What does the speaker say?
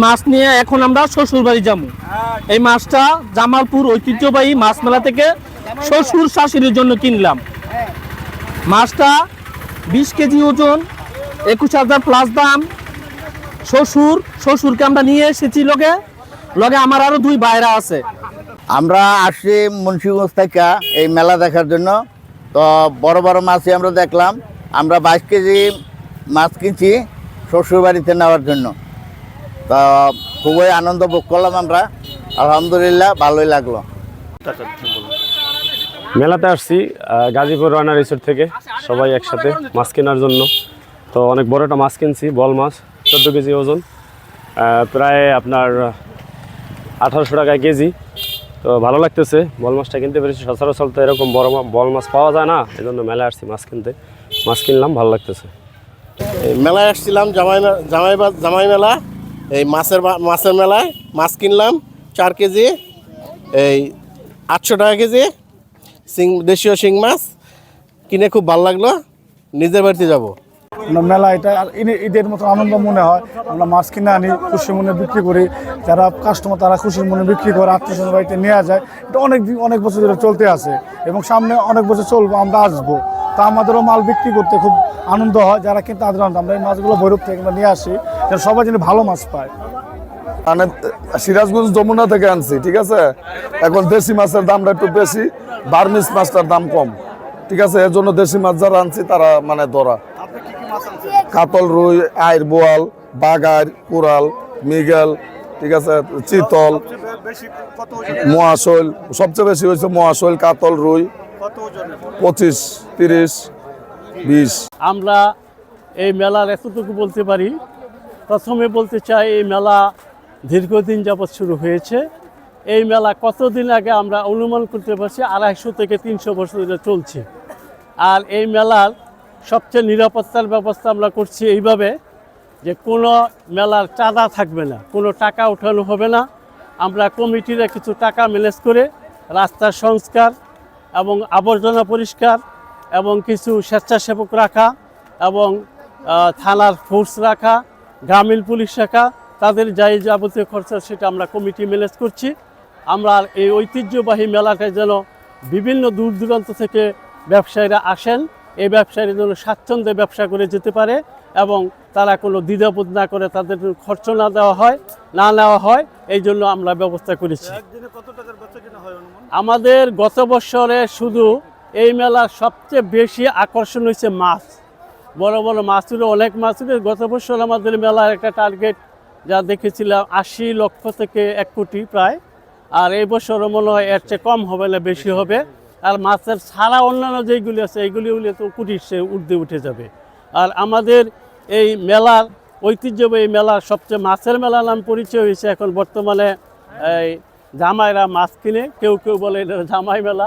মাছ নিয়ে এখন আমরা শ্বশুর বাড়ি যাবো। এই মাছটা জামালপুর ঐতিহ্যবাহী মাছ মেলা থেকে শ্বশুর শাশুড়ির জন্য কিনলাম। মাছটা 20 কেজি ওজন, 21,000 প্লাস দাম। শ্বশুরকে আমরা নিয়ে এসেছি, লগে আমার আরো 2 ভাইরা আছে। আমরা আসছি মুন্সিগঞ্জ থেকে এই মেলা দেখার জন্য। তো বড় বড় মাছই আমরা দেখলাম। আমরা 22 কেজি মাছ কিনছি শ্বশুর বাড়িতে নেওয়ার জন্য। তো খুবই আনন্দ ভোগ করলাম আমরা, আলহামদুলিল্লাহ ভালোই লাগলো। মেলাতে আসছি গাজীপুর রানা রিসোর্ট থেকে সবাই একসাথে মাছ কেনার জন্য। তো অনেক বড় একটা মাছ কিনছি, বল মাছ 14 কেজি ওজন, প্রায় আপনার 1800 টাকা কেজি। তো ভালো লাগতেছে, বল মাছটা কিনতে পেরেছি। সচরাচর তো এরকম বড় বল মাছ পাওয়া যায় না, এই জন্য মেলায় আসছি মাছ কিনতে। মাছ কিনলাম, ভালো লাগতেছে। মেলায় আসছিলাম, জামাই মেলা। এই মাছের মেলায় মাছ কিনলাম 4 কেজি, এই 800 টাকা কেজি দেশীয় শিং মাছ কিনে খুব ভালো লাগলো। নিজের বাড়িতে যাব। মেলা এটা ঈদের মতো আনন্দ মনে হয়। আমরা মাছ কিনে আনি, খুশি মনে বিক্রি করি। যারা কাস্টমার তারা খুশির মনে বিক্রি করে, আত্মীয় বাড়িতে নেওয়া যায়। এটা অনেক বছর ধরে চলতে আছে এবং সামনে অনেক বছর চলবো, আমরা আসবো। তা আমাদেরও মাল বিক্রি করতে খুব আনন্দ হয়। যারা কিন্তু আমরা এই মাছগুলো ভৈরব থেকে আমরা নিয়ে আসি, যারা সবাই যেন ভালো মাছ পায়। মানে সিরাজগঞ্জ যমুনা থেকে আনছি, ঠিক আছে। এখন দেশি মাছের দামটা একটু বেশি, বার্মিস মাছটার দাম কম, ঠিক আছে। এর জন্য দেশি মাছ যারা আনছি তারা মানে ধরা কাতল, রুই, আইর, বোয়াল, বাগার, কুরাল, মৃগেল, ঠিক আছে, চিতল, মহাশৈল। সবচেয়ে বেশি হয়েছে মহাশৈল, কাতল, রুই 25, 30, 20। আমরা এই মেলার এতটুকু বলতে পারি। প্রথমে বলতে চাই, এই মেলা দীর্ঘদিন যাবৎ শুরু হয়েছে। এই মেলা কতদিন আগে আমরা অনুমান করতে পারছি 250 থেকে 300 বছর ধরে চলছে। আর এই মেলার সবচেয়ে নিরাপত্তার ব্যবস্থা আমরা করছি এইভাবে যে কোনো মেলার চাঁদা থাকবে না, কোনো টাকা উঠানো হবে না। আমরা কমিটিরা কিছু টাকা ম্যানেজ করে রাস্তার সংস্কার এবং আবর্জনা পরিষ্কার এবং কিছু স্বেচ্ছাসেবক রাখা এবং থানার ফোর্স রাখা, গ্রামীণ পুলিশ রাখা, তাদের যাই যাবতীয় খরচা সেটা আমরা কমিটি ম্যানেজ করছি। আমরা এই ঐতিহ্যবাহী মেলাটায় যেন বিভিন্ন দূর দূরান্ত থেকে ব্যবসায়ীরা আসেন, এই ব্যবসায়ীরা যেন স্বাচ্ছন্দ্যে ব্যবসা করে যেতে পারে এবং তারা কোনো দ্বিধাবোধ না করে, তাদের খরচ না নেওয়া হয়, এই জন্য আমরা ব্যবস্থা করেছি। আমাদের গত বছরে শুধু এই মেলার সবচেয়ে বেশি আকর্ষণ হয়েছে মাছ। বড় বড় মাছ ছিল, অনেক মাছ ছিল। গত বছর আমাদের মেলার একটা টার্গেট যা দেখেছিলাম 80 লক্ষ থেকে 1 কোটি প্রায়। আর এই বছরও মনে হয় এর চেয়ে কম হবে না, বেশি হবে। আর মাছের ছাড়া অন্যান্য যেগুলি আছে এইগুলি হলে তো কোটির সে ঊর্ধ্বে উঠে যাবে। আর আমাদের এই মেলার ঐতিহ্যবাহী মেলার সবচেয়ে মাছের মেলা নাম পরিচয় হয়েছে এখন বর্তমানে। এই জামাইরা মাছ কিনে, কেউ বলে এটা জামাই মেলা।